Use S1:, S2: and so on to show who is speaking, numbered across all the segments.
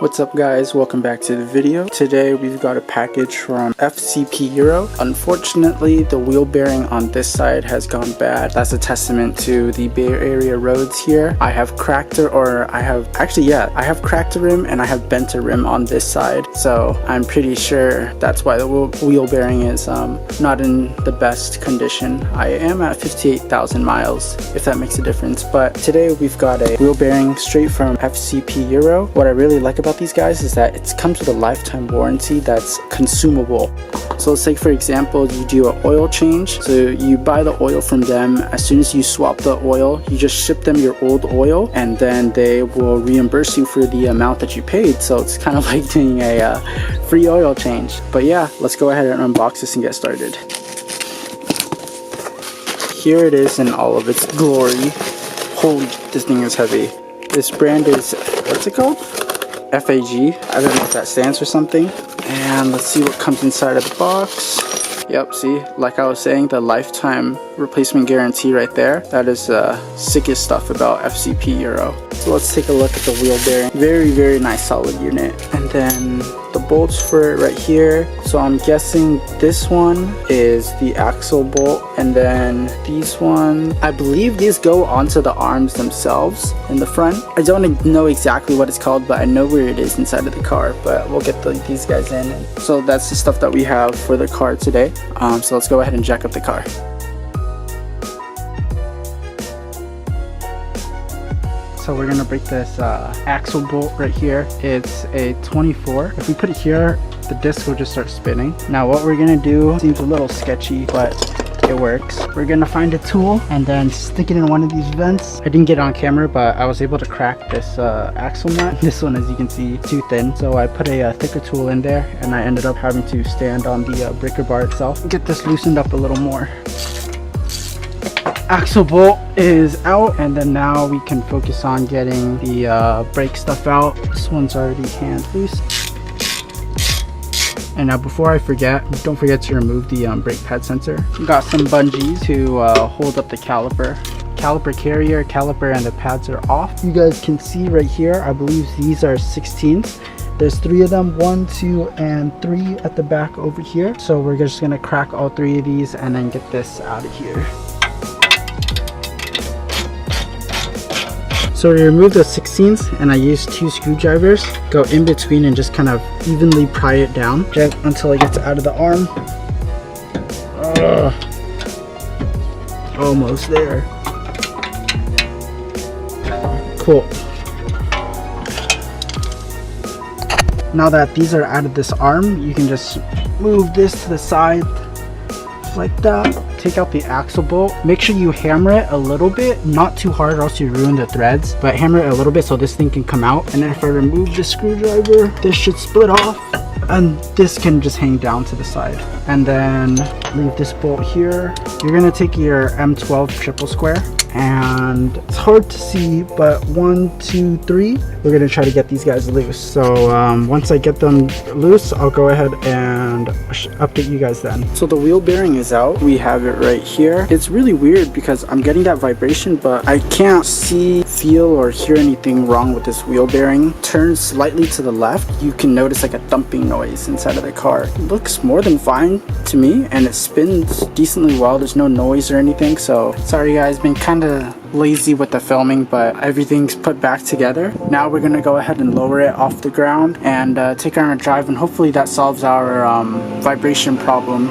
S1: What's up guys, welcome back to the video. Today we've got a package from FCP Euro. Unfortunately, the wheel bearing on this side has gone bad. That's a testament to the Bay Area roads here. I have cracked a rim and I have bent a rim on this side. So I'm pretty sure that's why the wheel bearing is not in the best condition. I am at 58,000 miles, if that makes a difference. But today we've got a wheel bearing straight from FCP Euro. What I really like about these guys is that it comes with a lifetime warranty that's consumable. So let's take for example, you do an oil change. So you buy the oil from them. As soon as you swap the oil, you just ship them your old oil and then they will reimburse you for the amount that you paid. So it's kind of like doing a free oil change. But yeah, let's go ahead and unbox this and get started. Here it is in all of its glory. Holy, this thing is heavy. This brand is, what's it called? FAG. I don't know if that stands for something. And let's see what comes inside of the box. Yep, see, like I was saying, the lifetime replacement guarantee right there. That is the sickest stuff about FCP Euro. So let's take a look at the wheel bearing. Very, very nice solid unit. And then the bolts for it right here. So I'm guessing this one is the axle bolt, and then these one, I believe these go onto the arms themselves in the front. I don't know exactly what it's called, but I know where it is inside of the car, but we'll get these guys in. So that's the stuff that we have for the car today. So let's go ahead and jack up the car. So we're gonna break this axle bolt right here. It's a 24. If we put it here, the disc will just start spinning. Now what we're gonna do seems a little sketchy, but it works. We're gonna find a tool and then stick it in one of these vents. I didn't get it on camera, but I was able to crack this axle nut. This one, as you can see, too thin. So I put a thicker tool in there and I ended up having to stand on the breaker bar itself. Get this loosened up a little more. Axle bolt is out, and then now we can focus on getting the brake stuff out. This one's already hand loose. And now before I forget, don't forget to remove the brake pad sensor. Got some bungees to hold up the caliper. Caliper carrier, caliper, and the pads are off. You guys can see right here, I believe these are 16ths. There's 3 of them, 1, 2, and 3 at the back over here. So we're just gonna crack all 3 of these and then get this out of here. So to remove the 16s, and I use 2 screwdrivers, go in between and just kind of evenly pry it down just until it gets out of the arm. Almost there. Cool. Now that these are out of this arm, you can just move this to the side like that. Take out the axle bolt. Make sure you hammer it a little bit, not too hard or else you ruin the threads, but hammer it a little bit so this thing can come out. And then if I remove the screwdriver, this should split off and this can just hang down to the side. And then leave this bolt here. You're gonna take your M12 triple square, and it's hard to see, but 1, 2, 3, we're gonna try to get these guys loose. So once I get them loose, I'll go ahead and update you guys then. So the wheel bearing is out. We have it right here. It's really weird because I'm getting that vibration, but I can't see, feel, or hear anything wrong with this wheel bearing. Turn slightly to the left, you can notice like a thumping noise inside of the car. It looks more than fine to me, and it spins decently well. There's no noise or anything. So sorry guys, been kind of lazy with the filming, but everything's put back together. Now we're gonna go ahead and lower it off the ground and take it on a drive, and hopefully that solves our vibration problem.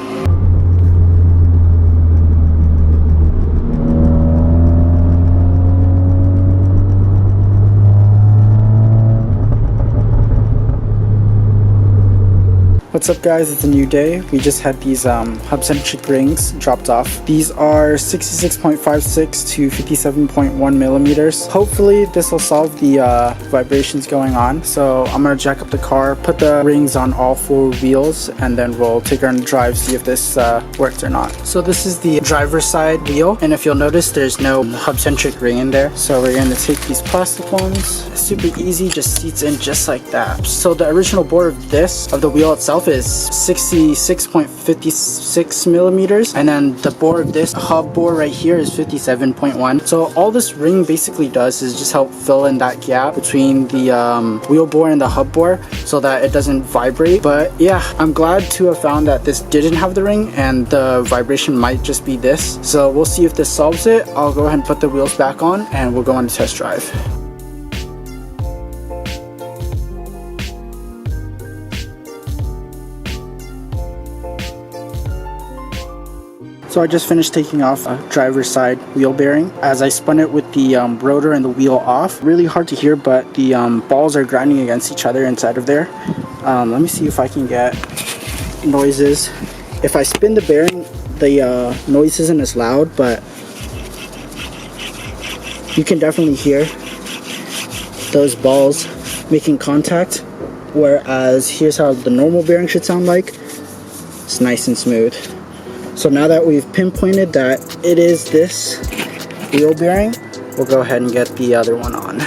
S1: What's up guys, it's a new day. We just had these hub-centric rings dropped off. These are 66.56 to 57.1 millimeters. Hopefully this will solve the vibrations going on. So I'm gonna jack up the car, put the rings on all 4 wheels, and then we'll take her on the drive, see if this works or not. So this is the driver's side wheel, and if you'll notice there's no hub-centric ring in there. So we're gonna take these plastic ones. Super easy, just seats in just like that. So the original bore of the wheel itself is 66.56 millimeters, and then the bore, this hub bore right here, is 57.1. So all this ring basically does is just help fill in that gap between the wheel bore and the hub bore so that it doesn't vibrate. But yeah, I'm glad to have found that this didn't have the ring and the vibration might just be this. So we'll see if this solves it. I'll go ahead and put the wheels back on and we'll go on a test drive. So I just finished taking off a driver's side wheel bearing. As I spun it with the rotor and the wheel off, really hard to hear, but the balls are grinding against each other inside of there. Let me see if I can get noises. If I spin the bearing, the noise isn't as loud, but you can definitely hear those balls making contact. Whereas here's how the normal bearing should sound like. It's nice and smooth. So now that we've pinpointed that it is this wheel bearing, we'll go ahead and get the other one on.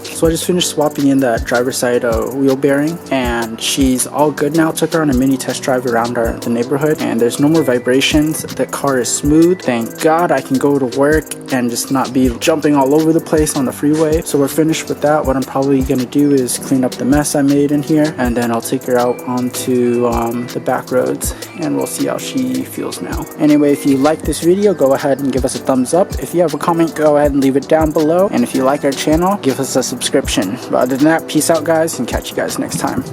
S1: So I just finished swapping in that driver's side wheel bearing, and she's all good now. Took her on a mini test drive around the neighborhood, and there's no more vibrations. The car is smooth. Thank God I can go to work and just not be jumping all over the place on the freeway. So we're finished with that. What I'm probably gonna do is clean up the mess I made in here, and then I'll take her out onto the back roads, and we'll see how she feels now. Anyway, if you like this video, go ahead and give us a thumbs up. If you have a comment, go ahead and leave it down below. And if you like our channel, give us a subscription. But other than that, peace out guys, and catch you guys next time.